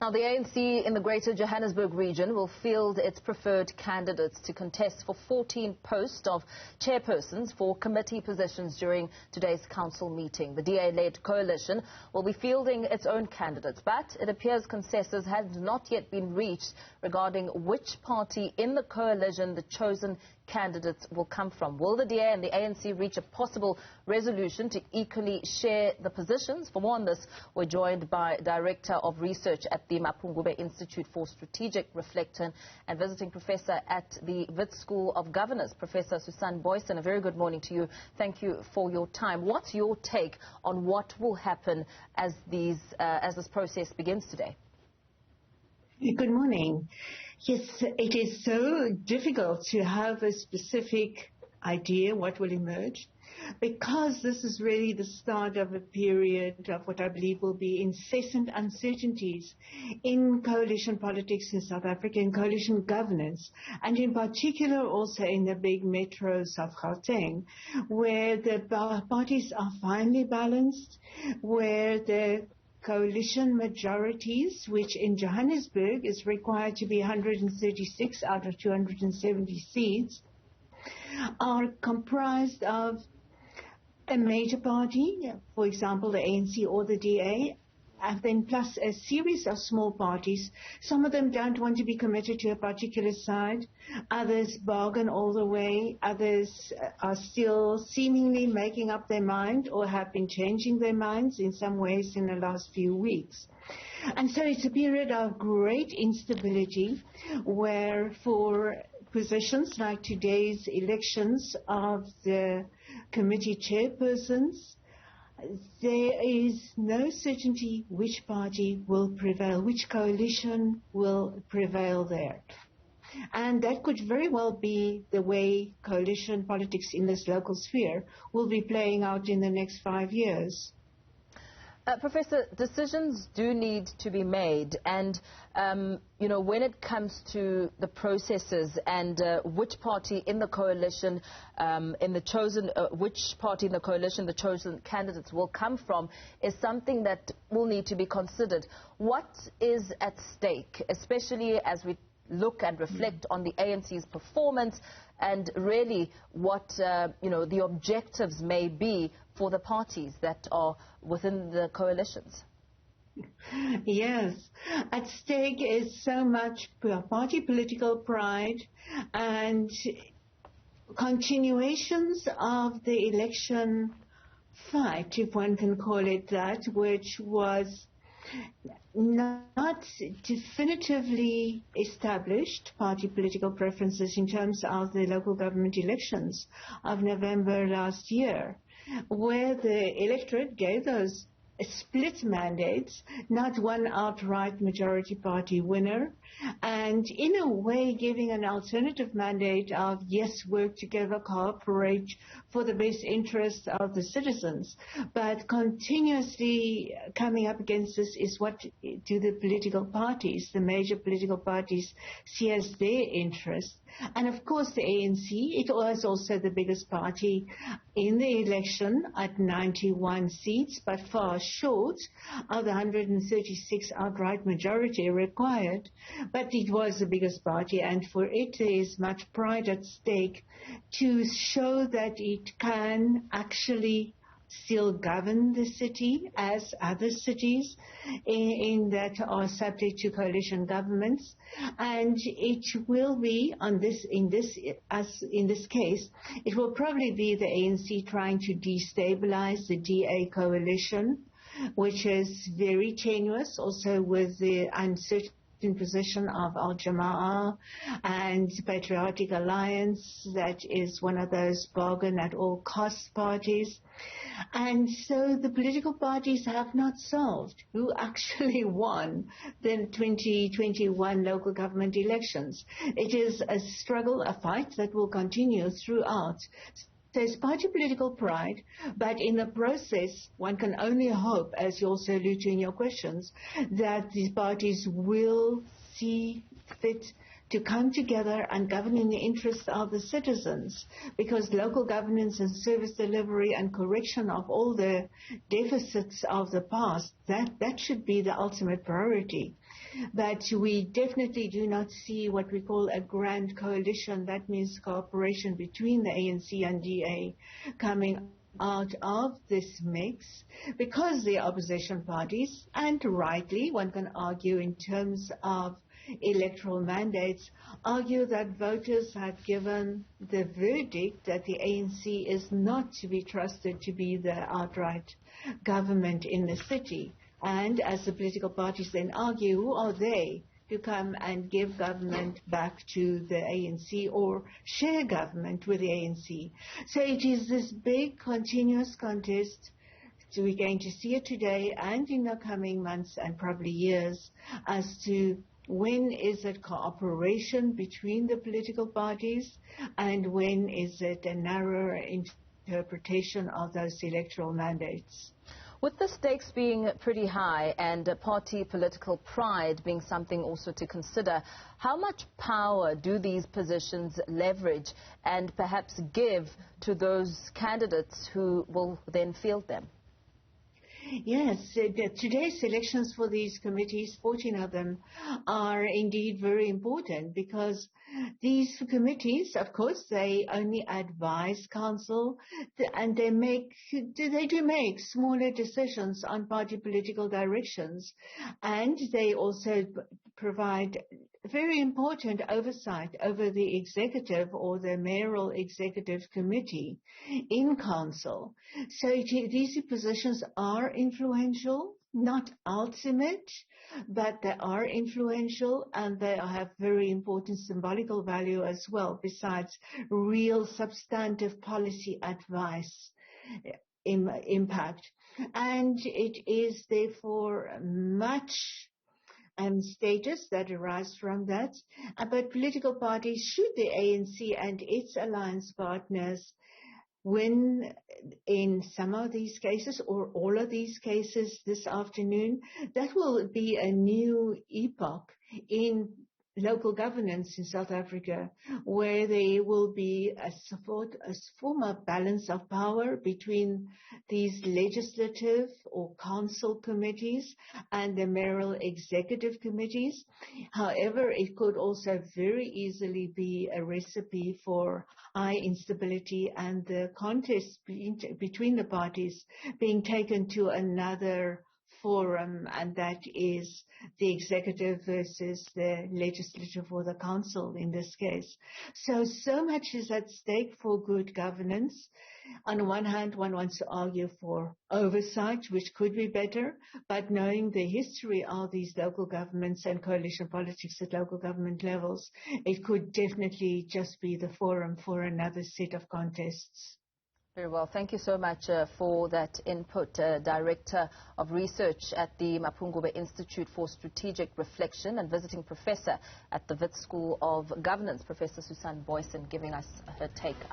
Now, the ANC in the Greater Johannesburg region will field its preferred candidates to contest for 14 posts of chairpersons for committee positions during today's council meeting. The DA-led coalition will be fielding its own candidates, but it appears consensus has not yet been reached regarding which party in the coalition the chosen candidates will come from. Will the DA and the ANC reach a possible resolution to equally share the positions? For more on this, we're joined by Director of Research at the Mapungubwe Institute for Strategic Reflection and visiting professor at the Wits School of Governance, Professor Booysen. A very good morning to you. Thank you for your time. What's your take on what will happen as this process begins today? Good morning. Yes, it is so difficult to have a specific idea what will emerge, because this is really the start of a period of what I believe will be incessant uncertainties in coalition politics in South Africa, in coalition governance, and in particular also in the big metros of Gauteng, where the parties are finely balanced, where the coalition majorities, which in Johannesburg is required to be 136 out of 270 seats, are comprised of a major party, for example, the ANC or the DA, and then plus a series of small parties. Some of them don't want to be committed to a particular side. Others bargain all the way. Others are still seemingly making up their mind or have been changing their minds in some ways in the last few weeks. And so it's a period of great instability where for positions like today's elections of the committee chairpersons, there is no certainty which party will prevail, which coalition will prevail there. And that could very well be the way coalition politics in this local sphere will be playing out in the next 5 years. Professor, decisions do need to be made, and when it comes to the processes and which party in the coalition, which party in the coalition the chosen candidates will come from, is something that will need to be considered. What is at stake, especially as we look and reflect on the ANC's performance and really what the objectives may be for the parties that are within the coalitions? Yes, at stake is so much party political pride and continuations of the election fight, if one can call it that, which was not definitively established party political preferences in terms of the local government elections of November last year, where the electorate gave those split mandates, not one outright majority party winner, and in a way giving an alternative mandate of yes, work together, cooperate for the best interests of the citizens. But continuously coming up against this is what do the political parties, the major political parties, see as their interest. And of course the ANC, it was also the biggest party in the election at 91 seats, but far short of the 136 outright majority required. But it was the biggest party, and for it there is much pride at stake to show that it can actually still govern the city as other cities in that are subject to coalition governments, and it will be in this case, it will probably be the ANC trying to destabilize the DA coalition, which is very tenuous, also with the uncertain position of Al Jama'ah and Patriotic Alliance, that is one of those bargain at all costs parties. And so the political parties have not solved who actually won the 2021 local government elections. It is a struggle, a fight that will continue throughout. There's party political pride, but in the process, one can only hope, as you also allude to in your questions, that these parties will see fit to come together and govern in the interest of the citizens, because local governance and service delivery and correction of all the deficits of the past, that should be the ultimate priority. But we definitely do not see what we call a grand coalition. That means cooperation between the ANC and DA coming out of this mix, because the opposition parties, and rightly one can argue in terms of electoral mandates, argue that voters have given the verdict that the ANC is not to be trusted to be the outright government in the city. And as the political parties then argue, who are they to come and give government back to the ANC or share government with the ANC? So it is this big continuous contest. So we're going to see it today and in the coming months and probably years as to when is it cooperation between the political parties and when is it a narrower interpretation of those electoral mandates. With the stakes being pretty high and party political pride being something also to consider, how much power do these positions leverage and perhaps give to those candidates who will then field them? Yes, today's selections for these committees, 14 of them, are indeed very important, because these committees, of course, they only advise council, and they do make smaller decisions on party political directions, and they also provide very important oversight over the executive or the mayoral executive committee in council. So these positions are influential, not ultimate, but they are influential, and they have very important symbolical value as well, besides real substantive policy advice impact. And it is therefore much status that arise from that. But political parties, should the ANC and its alliance partners win in some of these cases or all of these cases this afternoon, that will be a new epoch in local governance in South Africa, where there will be a form of balance of power between these legislative or council committees and the mayoral executive committees. However, it could also very easily be a recipe for high instability and the contest between the parties being taken to another forum, and that is the executive versus the legislative or the council in this case. So much is at stake for good governance. On one hand, one wants to argue for oversight, which could be better, but knowing the history of these local governments and coalition politics at local government levels, it could definitely just be the forum for another set of contests. Very well. Thank you so much for that input, Director of Research at the Mapungubwe Institute for Strategic Reflection and visiting professor at the Wits School of Governance, Professor Booysen, giving us her take.